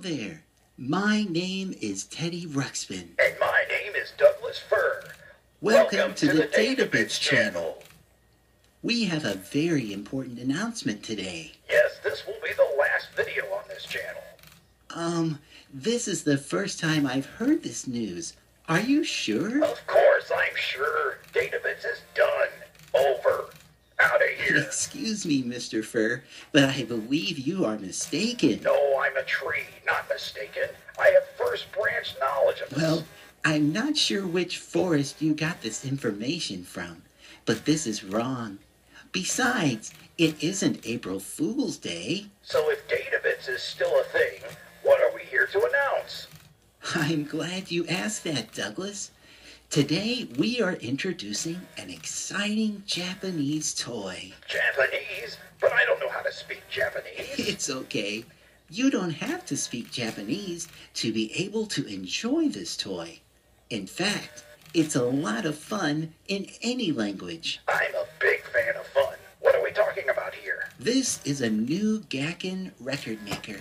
there. My name is Teddy Ruxpin. And my name is Douglas Fir. Welcome to the Databits channel. We have a very important announcement today. Yes, this will be the last video on this channel. This is the first time I've heard this news. Are you sure? Of course I'm sure. Databits is done. Over. Out of here. Excuse me, Mr. Fir, but I believe you are mistaken. No, I'm a tree, not mistaken. I have first branch knowledge of this. Well, I'm not sure which forest you got this information from, but this is wrong. Besides, it isn't April Fool's Day. So if Databits is still a thing, what are we here to announce? I'm glad you asked that, Douglas. Today, we are introducing an exciting Japanese toy. Japanese? But I don't know how to speak Japanese. It's okay. You don't have to speak Japanese to be able to enjoy this toy. In fact, it's a lot of fun in any language. I'm a big fan of fun. What are we talking about here? This is a new Gakken Record Maker,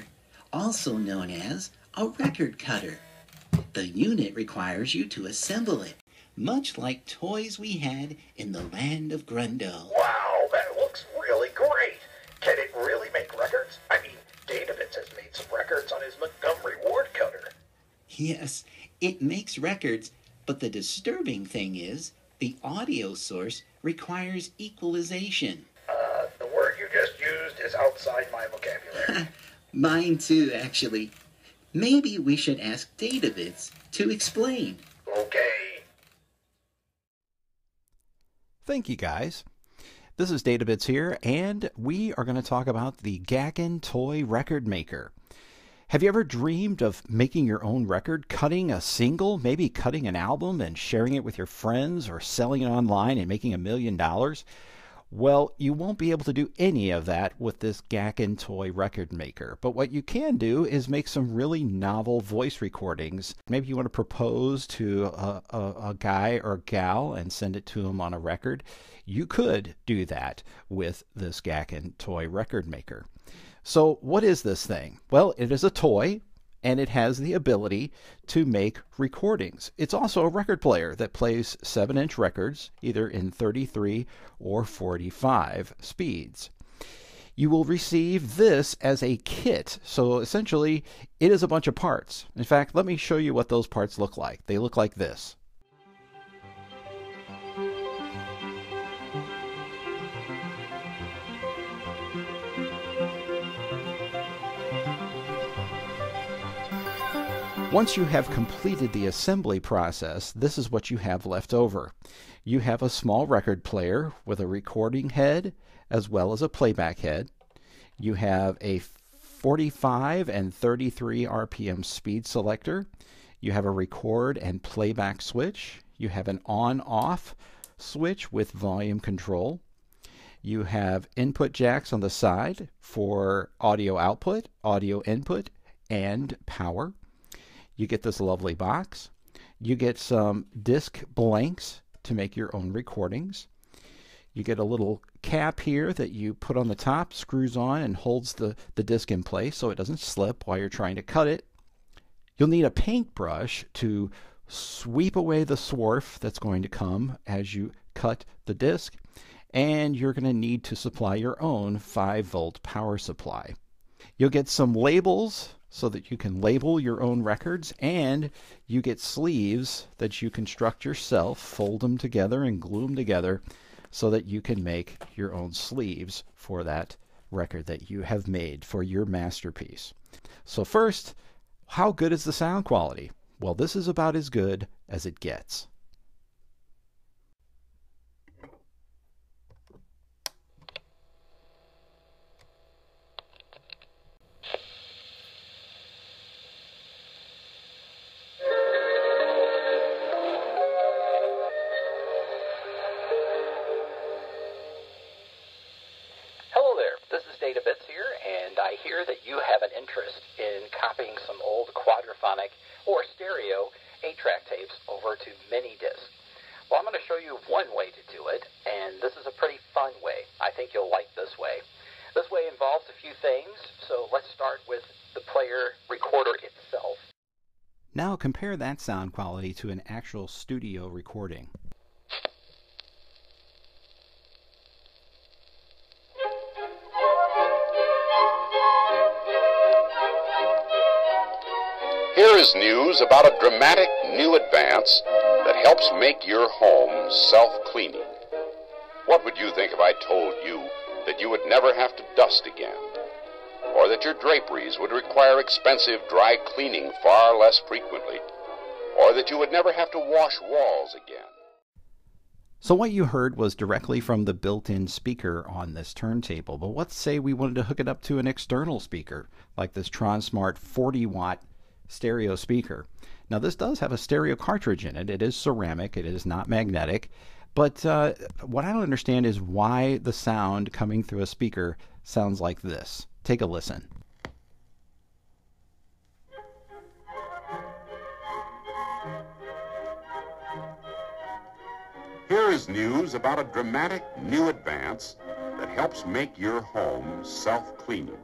also known as a record cutter. The unit requires you to assemble it, much like toys we had in the land of Grundle. Wow, that looks really great. Can it really make records? I mean, Databits has made some records on his Montgomery Ward cutter. Yes, it makes records, but the disturbing thing is the audio source requires equalization. The word you just used is outside my vocabulary. Mine too, actually. Maybe we should ask Databits to explain. Okay. Thank you, guys. This is Databits here, and we are going to talk about the Gakken Toy Record Maker. Have you ever dreamed of making your own record, cutting a single, maybe cutting an album and sharing it with your friends or selling it online and making $1 million? Well, you won't be able to do any of that with this Gakken Toy Record Maker. But what you can do is make some really novel voice recordings. Maybe you want to propose to a guy or gal and send it to him on a record. You could do that with this Gakken Toy Record Maker. So what is this thing? Well, it is a toy, and it has the ability to make recordings. It's also a record player that plays 7-inch records, either in 33 or 45 speeds. You will receive this as a kit. So essentially, it is a bunch of parts. In fact, let me show you what those parts look like. They look like this. Once you have completed the assembly process, this is what you have left over. You have a small record player with a recording head as well as a playback head. You have a 45 and 33 RPM speed selector. You have a record and playback switch. You have an on-off switch with volume control. You have input jacks on the side for audio output, audio input, and power. You get this lovely box. You get some disc blanks to make your own recordings. You get a little cap here that you put on the top, screws on, and holds the disc in place so it doesn't slip while you're trying to cut it. You'll need a paintbrush to sweep away the swarf that's going to come as you cut the disc. And you're going to need to supply your own 5-volt power supply. You'll get some labels so that you can label your own records, and you get sleeves that you construct yourself, fold them together and glue them together so that you can make your own sleeves for that record that you have made for your masterpiece. So first, how good is the sound quality? Well, this is about as good as it gets. Databits here, and I hear that you have an interest in copying some old quadraphonic or stereo 8-track tapes over to mini disc. Well, I'm going to show you one way to do it, and this is a pretty fun way. I think you'll like this way. This way involves a few things, so let's start with the player recorder compare that sound quality to an actual studio recording. Here is news about a dramatic new advance that helps make your home self-cleaning. What would you think if I told you that you would never have to dust again? Or that your draperies would require expensive dry cleaning far less frequently? Or that you would never have to wash walls again? So what you heard was directly from the built-in speaker on this turntable, but let's say we wanted to hook it up to an external speaker, like this TronSmart 40-watt stereo speaker. Now this does have a stereo cartridge in it. It is ceramic, it is not magnetic, but what I don't understand is why the sound coming through a speaker sounds like this. Take a listen. Here is news about a dramatic new advance that helps make your home self-cleaning.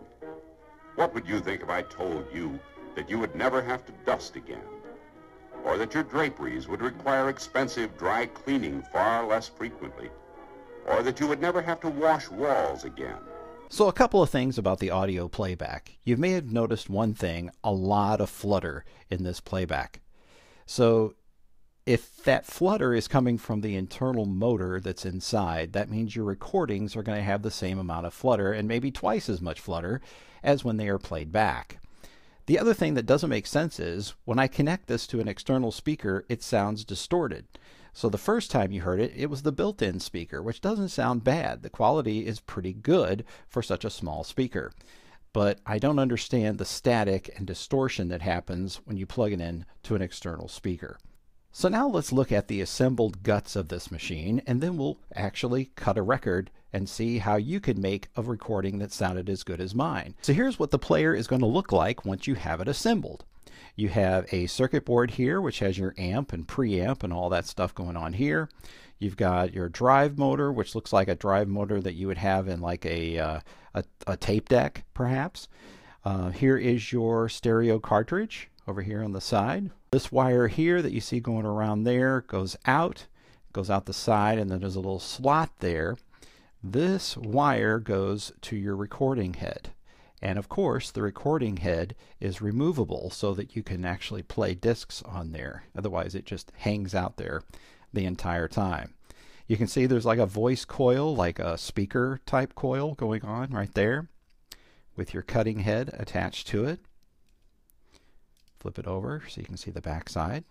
What would you think if I told you that you would never have to dust again? Or that your draperies would require expensive dry cleaning far less frequently? Or that you would never have to wash walls again? So a couple of things about the audio playback. You may have noticed one thing, a lot of flutter in this playback. So if that flutter is coming from the internal motor that's inside, that means your recordings are going to have the same amount of flutter and maybe twice as much flutter as when they are played back. The other thing that doesn't make sense is when I connect this to an external speaker, it sounds distorted. So the first time you heard it, it was the built-in speaker, which doesn't sound bad. The quality is pretty good for such a small speaker. But I don't understand the static and distortion that happens when you plug it in to an external speaker. So now let's look at the assembled guts of this machine, and then we'll actually cut a record and see how you can make a recording that sounded as good as mine. So here's what the player is going to look like once you have it assembled. You have a circuit board here, which has your amp and preamp and all that stuff going on here. You've got your drive motor, which looks like a drive motor that you would have in like a tape deck, perhaps. Here is your stereo cartridge over here on the side. This wire here that you see going around there goes out the side, and then there's a little slot there. This wire goes to your recording head. And of course, the recording head is removable so that you can actually play discs on there. Otherwise, it just hangs out there the entire time. You can see there's like a voice coil, like a speaker type coil going on right there with your cutting head attached to it. Flip it over so you can see the back side.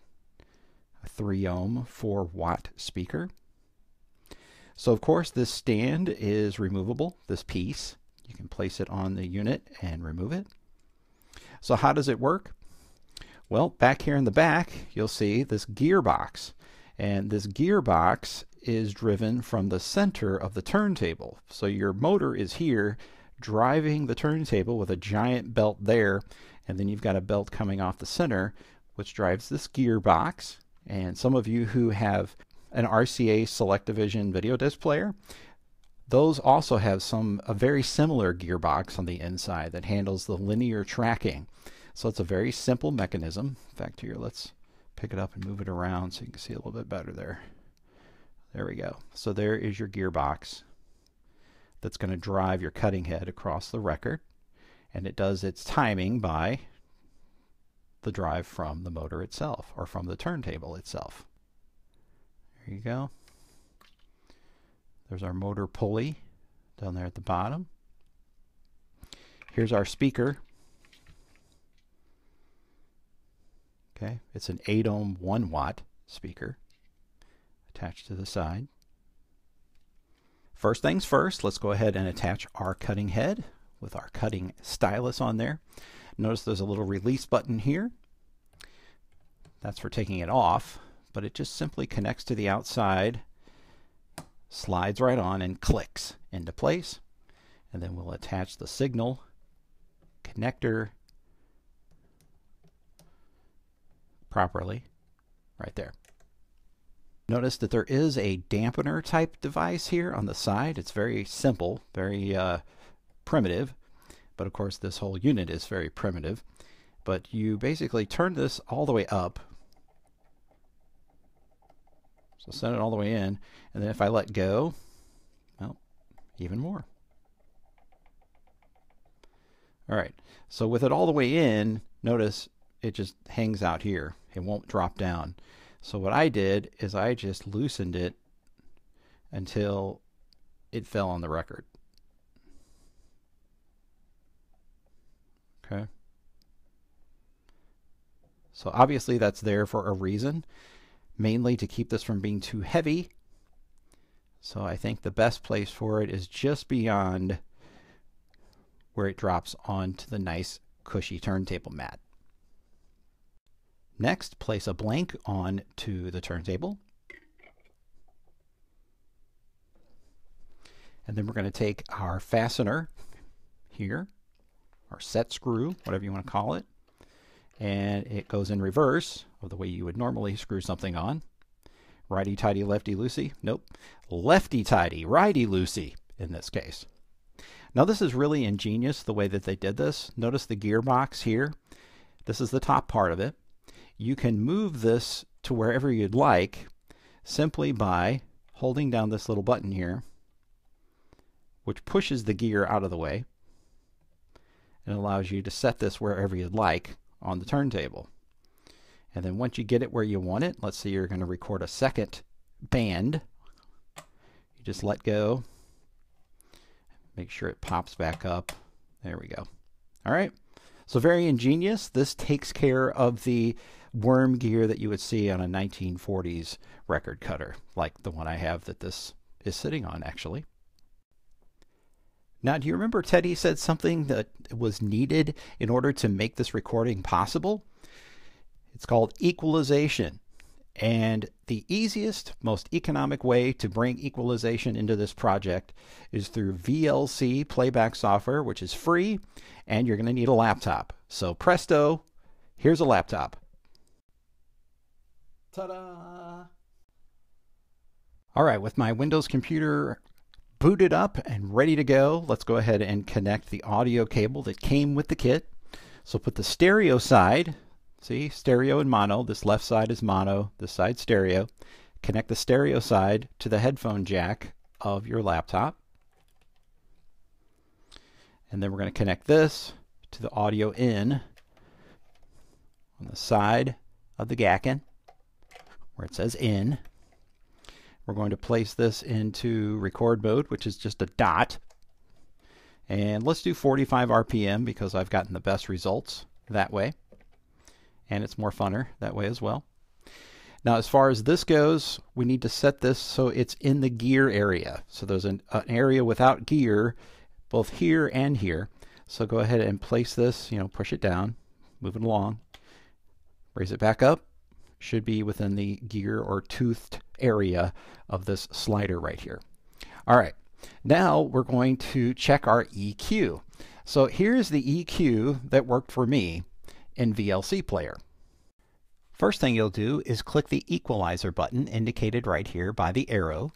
A 3 ohm, 4 watt speaker. So of course this stand is removable, this piece. You can place it on the unit and remove it. So how does it work? Well, back here in the back, you'll see this gearbox. And this gearbox is driven from the center of the turntable. So your motor is here driving the turntable with a giant belt there. And then you've got a belt coming off the center, which drives this gearbox. And some of you who have an RCA Select-O-Vision video disc player, those also have a very similar gearbox on the inside that handles the linear tracking. So it's a very simple mechanism. In fact, here, let's pick it up and move it around so you can see a little bit better there. There we go. So there is your gearbox that's going to drive your cutting head across the record. And it does its timing by the drive from the motor itself, or from the turntable itself. There you go. There's our motor pulley down there at the bottom. Here's our speaker. Okay, it's an 8 ohm 1 watt speaker attached to the side. First things first, let's go ahead and attach our cutting head with our cutting stylus on there. Notice there's a little release button here. That's for taking it off, but it just simply connects to the outside, slides right on, and clicks into place. And then we'll attach the signal connector properly right there. Notice that there is a dampener type device here on the side. It's very simple, very primitive, but of course this whole unit is very primitive. But you basically turn this all the way up. So send it all the way in, and then if I let go, well, even more. All right, so with it all the way in, notice it just hangs out here. It won't drop down. So what I did is I just loosened it until it fell on the record. Okay. So obviously that's there for a reason, mainly to keep this from being too heavy. So I think the best place for it is just beyond where it drops onto the nice cushy turntable mat. Next, place a blank onto the turntable. And then we're going to take our fastener here, or set screw, whatever you want to call it, and it goes in reverse of the way you would normally screw something on. Righty-tighty, lefty-loosey. Nope. Lefty-tighty, righty-loosey in this case. Now this is really ingenious the way that they did this. Notice the gearbox here. This is the top part of it. You can move this to wherever you'd like simply by holding down this little button here, which pushes the gear out of the way and allows you to set this wherever you'd like on the turntable. And then once you get it where you want it, let's say you're going to record a second band, you just let go, make sure it pops back up. There we go. All right, so very ingenious. This takes care of the worm gear that you would see on a 1940s record cutter, like the one I have that this is sitting on actually. Now, do you remember Teddy said something that was needed in order to make this recording possible? It's called equalization. And the easiest, most economic way to bring equalization into this project is through VLC playback software, which is free, and you're going to need a laptop. So presto, here's a laptop. Ta-da! All right, with my Windows computer booted up and ready to go, let's go ahead and connect the audio cable that came with the kit. So put the stereo side, see, stereo and mono. This left side is mono, this side stereo. Connect the stereo side to the headphone jack of your laptop. And then we're going to connect this to the audio in on the side of the Gakken where it says in. We're going to place this into record mode, which is just a dot. And let's do 45 RPM because I've gotten the best results that way. And it's more funner that way as well. Now, as far as this goes, we need to set this so it's in the gear area. So there's an area without gear, both here and here. So go ahead and place this, push it down, move it along, raise it back up. Should be within the gear or toothed area of this slider right here. All right, now we're going to check our EQ. So here's the EQ that worked for me in VLC Player. First thing you'll do is click the equalizer button indicated right here by the arrow.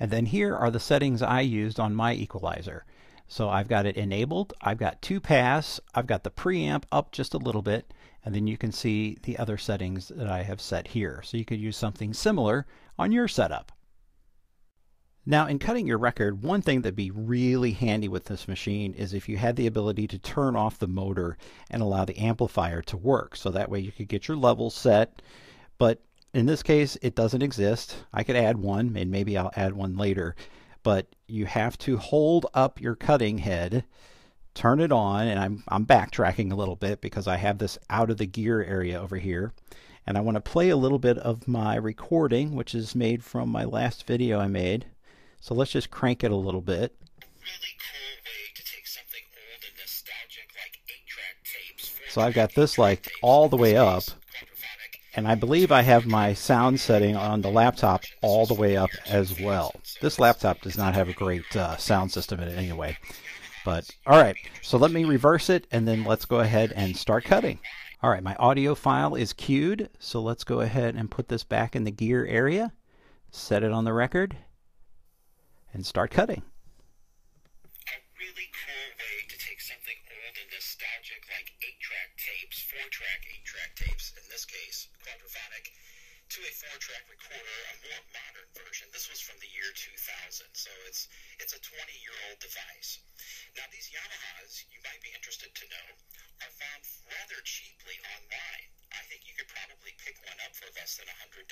And then here are the settings I used on my equalizer. So I've got it enabled, I've got 2 pass, I've got the preamp up just a little bit, and then you can see the other settings that I have set here. So you could use something similar on your setup. Now, in cutting your record, one thing that'd be really handy with this machine is if you had the ability to turn off the motor and allow the amplifier to work. So that way you could get your levels set. But in this case, it doesn't exist. I could add one, and maybe I'll add one later. But you have to hold up your cutting head, turn it on, and I'm backtracking a little bit because I have this out of the gear area over here. And I want to play a little bit of my recording, which is made from my last video I made. So let's just crank it a little bit. Really cool way to take something old and nostalgic like 8-track tapes. So I've got this like all the way up. And I believe I have my sound setting on the laptop all the way up as well. This laptop does not have a great sound system in it anyway. But all right, so let me reverse it and then let's go ahead and start cutting. All right, my audio file is queued. So let's go ahead and put this back in the gear area, set it on the record, and start cutting. A really cool way to take something old and nostalgic like 8-track tapes, 4-track, 8-track tapes, in this case quadraphonic, to a 4-track recorder, a more modern version. This was from the year 2000, so it's a 20-year-old device. Now these Yamahas, you might be interested to know, are found rather cheaply online. I think you could probably pick one up for less than $100.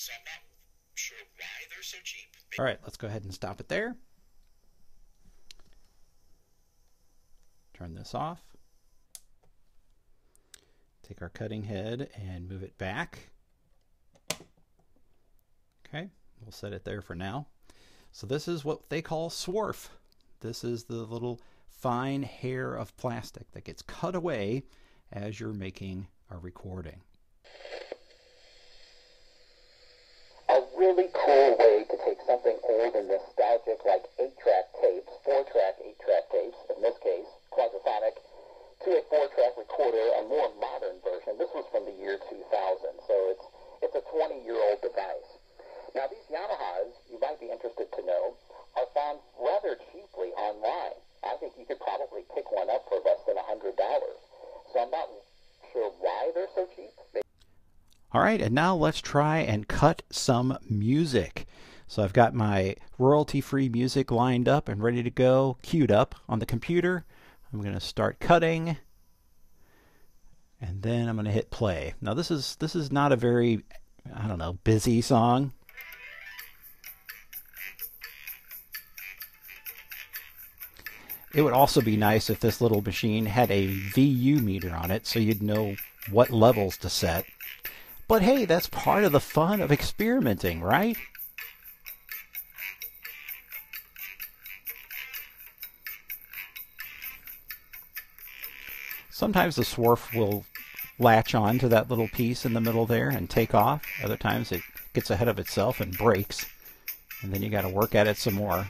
So I'm not sure why they're so cheap. All right, let's go ahead and stop it there. Turn this off. Take our cutting head and move it back. Okay, we'll set it there for now. So this is what they call swarf. This is the little fine hair of plastic that gets cut away as you're making a recording. A really cool way to take something old and nostalgic like 8-track tapes, 4-track, 8-track tapes, in this case quadraphonic, to a 4-track recorder, a more modern version. This was from the year 2000, so it's a 20-year-old device. Now these Yamahas, you might be interested to know, are found rather cheaply online. I think you could probably pick one up for less than $100. So I'm not sure why they're so cheap. All right, and now let's try and cut some music. So I've got my royalty-free music lined up and ready to go, queued up on the computer. I'm going to start cutting, and then I'm going to hit play. Now this is not a very, I don't know, busy song. It would also be nice if this little machine had a VU meter on it so you'd know what levels to set. But hey, that's part of the fun of experimenting, right? Sometimes the swarf will latch on to that little piece in the middle there and take off. Other times it gets ahead of itself and breaks. And then you got to work at it some more.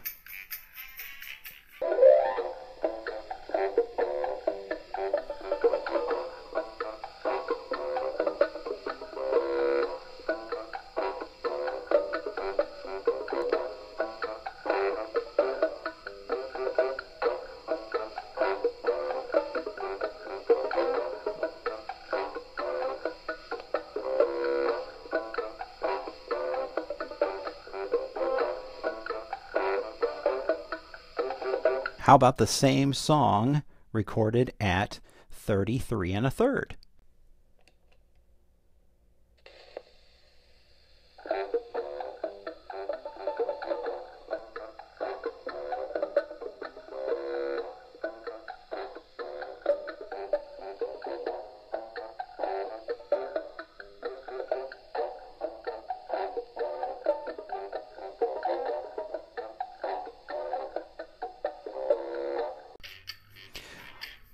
How about the same song recorded at 33 1/3?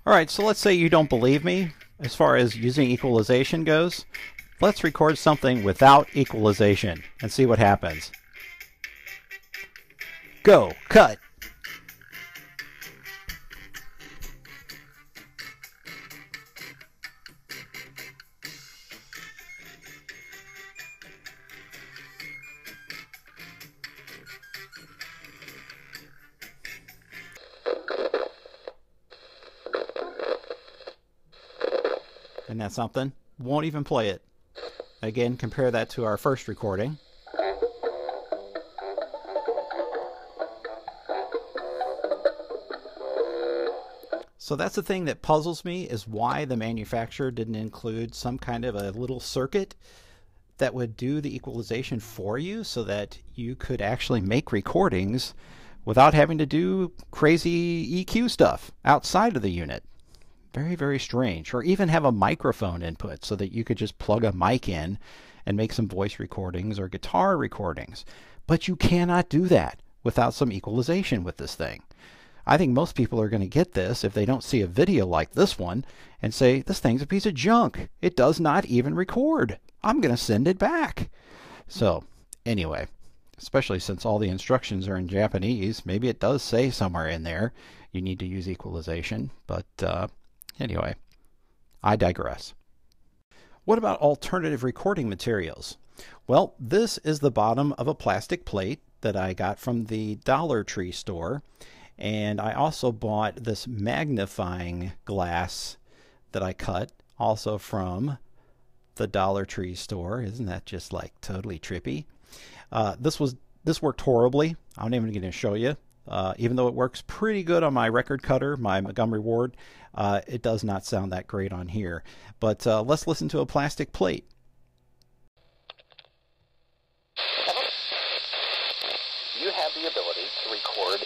All right, so let's say you don't believe me as far as using equalization goes. Let's record something without equalization and see what happens. Go, cut. Isn't that something? Won't even play it. Again, compare that to our first recording. So that's the thing that puzzles me, is why the manufacturer didn't include some kind of a little circuit that would do the equalization for you so that you could actually make recordings without having to do crazy EQ stuff outside of the unit. Very, very strange. Or even have a microphone input so that you could just plug a mic in and make some voice recordings or guitar recordings. But you cannot do that without some equalization with this thing. I think most people are going to get this if they don't see a video like this one and say, this thing's a piece of junk. It does not even record. I'm going to send it back. So anyway, especially since all the instructions are in Japanese, maybe it does say somewhere in there you need to use equalization. But anyway, I digress. What about alternative recording materials? Well, this is the bottom of a plastic plate that I got from the Dollar Tree store. And I also bought this magnifying glass that I cut also from the Dollar Tree store. Isn't that just like totally trippy? This worked horribly. I'm not even going to show you. Even though it works pretty good on my record cutter, my Montgomery Ward, it does not sound that great on here. But let's listen to a plastic plate. You have the ability to record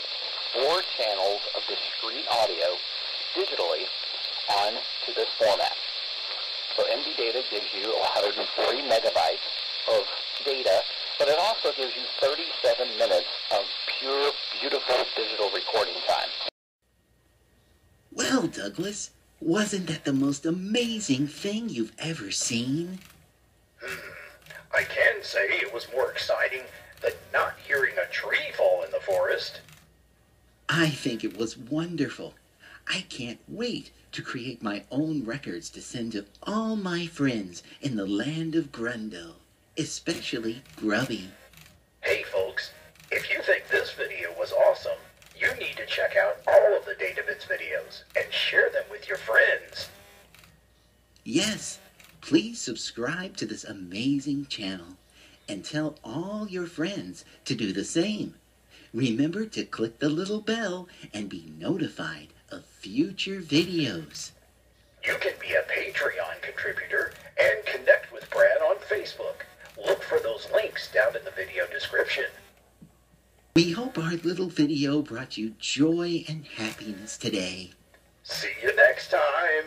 4 channels of discrete audio digitally onto this format. So MD Data gives you 140 megabytes of data, but it also gives you 37 minutes of pure, beautiful digital recording time. Well, Douglas, wasn't that the most amazing thing you've ever seen? I can say it was more exciting than not hearing a tree fall in the forest. I think it was wonderful. I can't wait to create my own records to send to all my friends in the land of Grundo, especially Grubby. Hey folks, if you think this video was awesome, you need to check out all of the databits videos and share them with your friends. Yes, please subscribe to this amazing channel and tell all your friends to do the same. Remember to click the little bell and be notified of future videos. You can be a Patreon contributor and connect with Brad on Facebook. Look for those links down in the video description. We hope our little video brought you joy and happiness today. See you next time.